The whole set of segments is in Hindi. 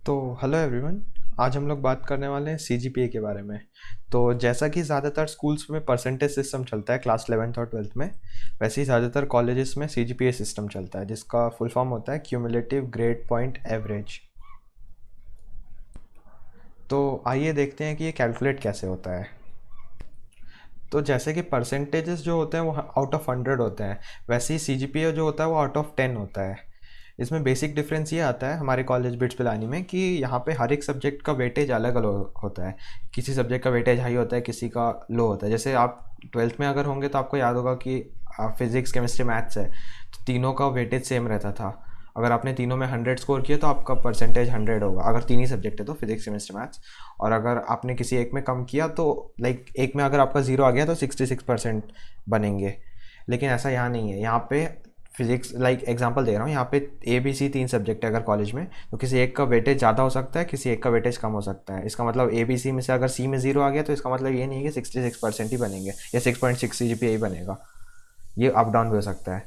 तो हेलो एवरीवन। आज हम लोग बात करने वाले हैं सीजीपीए के बारे में। तो जैसा कि ज़्यादातर स्कूल्स में परसेंटेज सिस्टम चलता है क्लास 11th और 12th में, वैसे ही ज़्यादातर कॉलेजेस में सीजीपीए सिस्टम चलता है, जिसका फुल फॉर्म होता है क्यूमुलेटिव ग्रेड पॉइंट एवरेज। तो आइए देखते हैं कि ये कैलकुलेट कैसे होता है। तो जैसे कि परसेंटेजेस जो होते हैं वो आउट ऑफ 100 होते हैं, वैसे ही सीजीपीए जो होता है वो आउट ऑफ 10 होता है। इसमें बेसिक डिफरेंस ये आता है हमारे कॉलेज बिट्स पिलानी में कि यहाँ पे हर एक सब्जेक्ट का वेटेज अलग अलग होता है। किसी सब्जेक्ट का वेटेज हाई होता है, किसी का लो होता है। जैसे आप 12th में अगर होंगे तो आपको याद होगा कि फिजिक्स केमिस्ट्री मैथ्स है, तो तीनों का वेटेज सेम रहता था। अगर आपने तीनों में 100 स्कोर किया तो आपका परसेंटेज 100 होगा, अगर तीन ही सब्जेक्ट है तो फिजिक्स केमिस्ट्री मैथ्स। और अगर आपने किसी एक में कम किया तो लाइक एक में अगर आपका 0 आ गया तो 66% बनेंगे। लेकिन ऐसा यहाँ नहीं है। यहाँ पे फिजिक्स लाइक एग्जांपल दे रहा हूँ, यहाँ पे ए बी सी तीन सब्जेक्ट है अगर कॉलेज में, तो किसी एक का वेटेज ज़्यादा हो सकता है, किसी एक का वेटेज कम हो सकता है। इसका मतलब ए बी सी में से अगर सी में 0 आ गया तो इसका मतलब ये नहीं है कि 66% ही बनेंगे या 6.6 CGPA ही बनेगा। ये अप डाउन भी हो सकता है।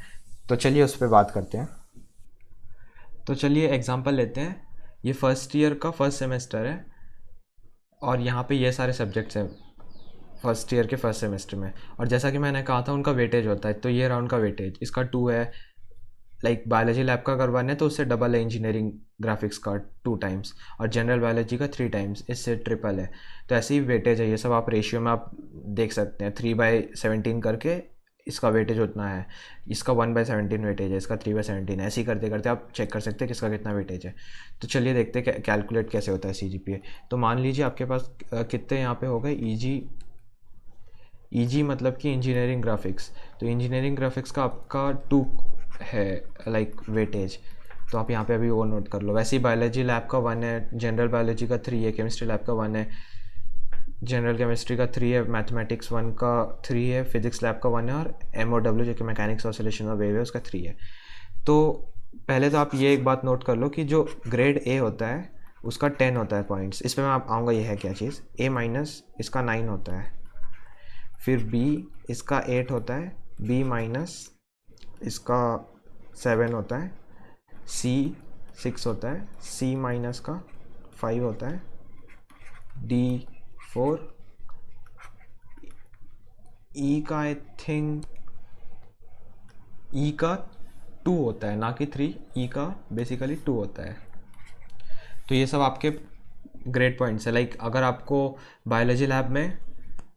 तो चलिए उस पर बात करते हैं। तो चलिए एग्जांपल लेते हैं। ये फर्स्ट ईयर का फर्स्ट सेमेस्टर है और यहाँ पे ये सारे सब्जेक्ट्स हैं फर्स्ट ईयर के फर्स्ट सेमेस्टर में। और जैसा कि मैंने कहा था उनका वेटेज होता है, तो ये रहा उनका वेटेज। इसका 2 है। लाइक बायोलॉजी लैब का अगर 1 है तो उससे डबल है इंजीनियरिंग ग्राफिक्स का 2 टाइम्स, और जनरल बायोलॉजी का 3 टाइम्स, इससे ट्रिपल है। तो ऐसे ही वेटेज है। ये सब आप रेशियो में आप देख सकते हैं। 3/17 करके इसका वेटेज उतना है, इसका 1/17 वेटेज है, इसका 3/17। ऐसे ही करते करते आप चेक कर सकते हैं किसका कितना वेटेज है। तो चलिए देखते हैं कैलकुलेट कैसे होता है सीजीपीए। तो मान लीजिए आपके पास कितने यहाँ पे हो गए ईजी मतलब कि इंजीनियरिंग ग्राफिक्स। तो इंजीनियरिंग ग्राफिक्स का आपका 2 है लाइक वेटेज। तो आप यहाँ पे अभी वो नोट कर लो। वैसे ही बायोलॉजी लैब का 1 है, जनरल बायोलॉजी का 3 है, केमिस्ट्री लैब का 1 है, जनरल केमिस्ट्री का 3 है, मैथमेटिक्स 1 का 3 है, फिजिक्स लैब का 1 है, और MOW जो कि मैकेनिक्स ऑसिलेशन ऑफ वेव है उसका 3 है। तो पहले तो आप ये एक बात नोट कर लो कि जो ग्रेड ए होता है उसका 10 होता है पॉइंट्स। इस पर मैं आप आऊँगा, ये है क्या चीज़। ए माइनस इसका 9 होता है, फिर बी इसका 8 होता है, बी माइनस इसका 7 होता है, सी 6 होता है, सी माइनस का 5 होता है, डी 4, ई का आई थिंक ई का 2 होता है, ना कि 3। ई का बेसिकली 2 होता है। तो ये सब आपके ग्रेड पॉइंट्स है। लाइक अगर आपको बायोलॉजी लैब में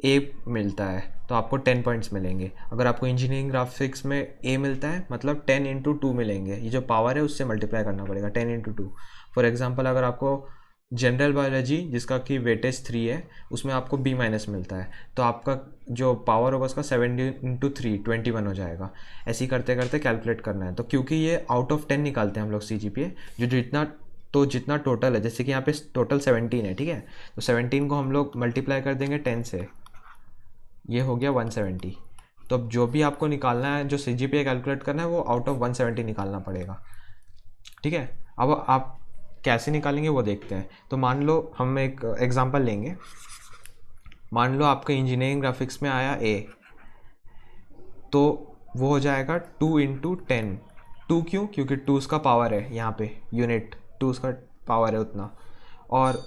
ए मिलता है तो आपको 10 पॉइंट्स मिलेंगे। अगर आपको इंजीनियरिंग ग्राफिक्स में ए मिलता है मतलब 10 × 2 मिलेंगे। ये जो पावर है उससे मल्टीप्लाई करना पड़ेगा, 10 × 2। फॉर एग्जांपल अगर आपको जनरल बायोलॉजी जिसका कि वेटेज 3 है उसमें आपको बी माइनस मिलता है, तो आपका जो पावर होगा उसका 7 × 3 21 हो जाएगा। ऐसे ही करते करते कैलकुलेट करना है। तो क्योंकि ये आउट ऑफ 10 निकालते हैं हम लोग सीजीपीए, जो जितना टोटल है, जैसे कि यहाँ पे टोटल 17 है, ठीक है, तो 17 को हम लोग मल्टीप्लाई कर देंगे 10 से, ये हो गया 170। तो अब जो भी आपको निकालना है, जो सीजीपीए कैलकुलेट करना है, वो आउट ऑफ 170 निकालना पड़ेगा। ठीक है, अब आप कैसे निकालेंगे वो देखते हैं। तो मान लो हम एक एग्जांपल लेंगे। मान लो आपका इंजीनियरिंग ग्राफिक्स में आया ए, तो वो हो जाएगा 2 × 10। 2 क्यों? क्योंकि 2 उसका पावर है, यहाँ पे यूनिट 2 उसका पावर है उतना। और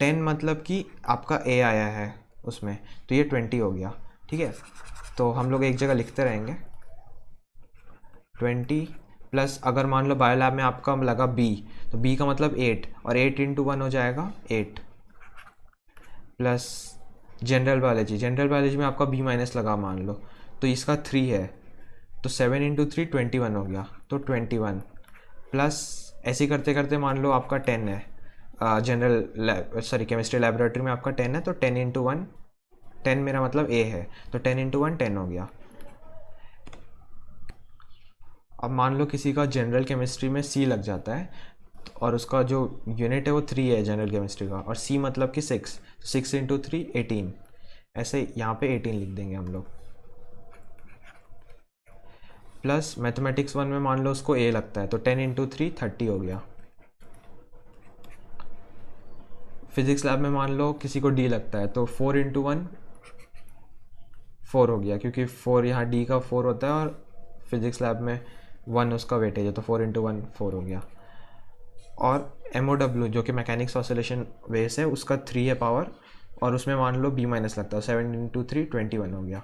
10 मतलब कि आपका ए आया है उसमें, तो ये 20 हो गया। ठीक है, तो हम लोग एक जगह लिखते रहेंगे 20 प्लस, अगर मान लो बायो लैब में आपका लगा बी, तो बी का मतलब 8, और 8 × 1 हो जाएगा 8, प्लस जनरल बायोलॉजी में आपका बी माइनस लगा मान लो, तो इसका 3 है, तो 7 × 3 21 हो गया, तो 21 प्लस, ऐसे ही करते करते मान लो आपका 10 है, केमिस्ट्री लैबोरेटरी में आपका 10 है, तो 10 × 1, 10 मेरा मतलब ए है, तो 10 × 1 10 हो गया। अब मान लो किसी का जनरल केमिस्ट्री में सी लग जाता है, और उसका जो यूनिट है वो 3 है जनरल केमिस्ट्री का, और सी मतलब कि 6, तो 6 × 3 18। ऐसे यहाँ पे 18 लिख देंगे हम लोग। प्लस मैथमेटिक्स 1 में मान लो उसको ए लगता है, तो 10 × 3 30 हो गया। फिजिक्स लैब में मान लो किसी को डी लगता है, तो 4 × 1 4 हो गया, क्योंकि 4 यहाँ डी का 4 होता है, और फिजिक्स लैब में 1 उसका वेटेज है, तो 4 × 1 4 हो गया। और MOW जो कि मैकेनिक्स ऑसिलेशन वेव्स है उसका 3 है पावर, और उसमें मान लो B माइनस लगता है, 7 इंटू 3 21 हो गया।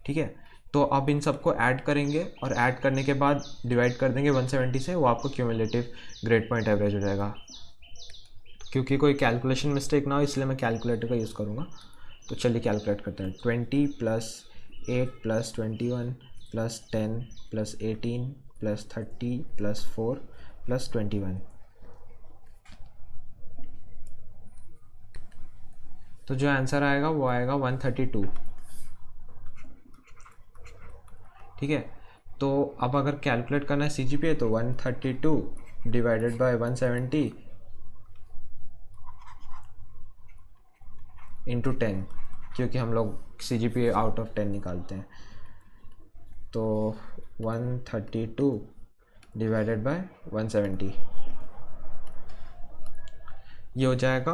ठीक है, तो अब इन सबको ऐड करेंगे और ऐड करने के बाद डिवाइड कर देंगे 170 से, वो आपको क्यूमुलेटिव ग्रेड पॉइंट एवरेज हो जाएगा। क्योंकि कोई कैलकुलेशन मिस्टेक ना हो इसलिए मैं कैलकुलेटर का यूज़ करूँगा। तो चलिए कैलकुलेट करते हैं। 20 plus 8 plus 21 plus 10 plus 18 plus 30 plus 4 plus 21, तो जो आंसर आएगा वो आएगा 132। ठीक है, तो अब अगर कैलकुलेट करना है CGPA तो 132 डिवाइडेड बाय 170 इंटू 10, क्योंकि हम लोग CGPA आउट ऑफ 10 निकालते हैं। तो 132 डिवाइडेड बाय 170 ये हो जाएगा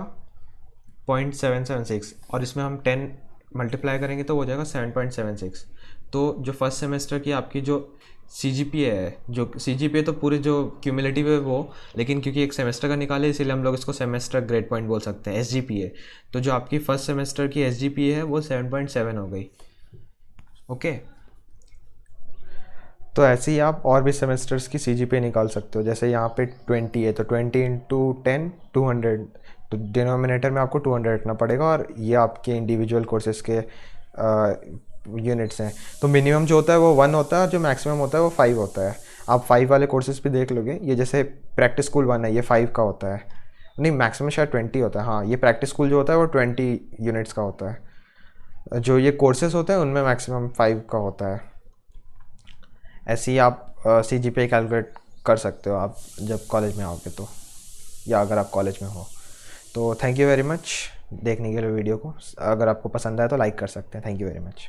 0.776, और इसमें हम 10 मल्टीप्लाई करेंगे तो हो जाएगा 7.76। तो जो फर्स्ट सेमेस्टर की आपकी जो CGPA है, जो CGPA तो पूरे जो क्यूमुलेटिव है वो, लेकिन क्योंकि एक सेमेस्टर का निकाले इसीलिए हम लोग इसको सेमेस्टर ग्रेड पॉइंट बोल सकते हैं, SGPA। तो जो आपकी फर्स्ट सेमेस्टर की SGPA है वो 7.7 हो गई। ओके, तो ऐसे ही आप और भी सेमेस्टर्स की CGPA निकाल सकते हो। जैसे यहाँ पे 20 है तो 20 इंटू 10 200, तो डिनोमिनेटर में आपको 200 रखना पड़ेगा, और ये आपके इंडिविजुअल कोर्सेज के यूनिट्स हैं। तो मिनिमम जो होता है वो 1 होता है और जो मैक्सिमम होता है वो 5 होता है। आप 5 वाले कोर्सेज भी देख लोगे, ये जैसे प्रैक्टिस स्कूल 1 है ये 5 का होता है, नहीं मैक्सिमम शायद 20 होता है। हाँ, ये प्रैक्टिस स्कूल जो होता है वो 20 यूनिट्स का होता है। जो ये कोर्सेज होते हैं उनमें मैक्सिमम 5 का होता है। ऐसे ही आप CGPA कैलकुलेट कर सकते हो आप जब कॉलेज में आओगे तो, या अगर आप कॉलेज में हो तो। थैंक यू वेरी मच देखने के लिए वीडियो को। अगर आपको पसंद आए तो लाइक कर सकते हैं। Thank you very much.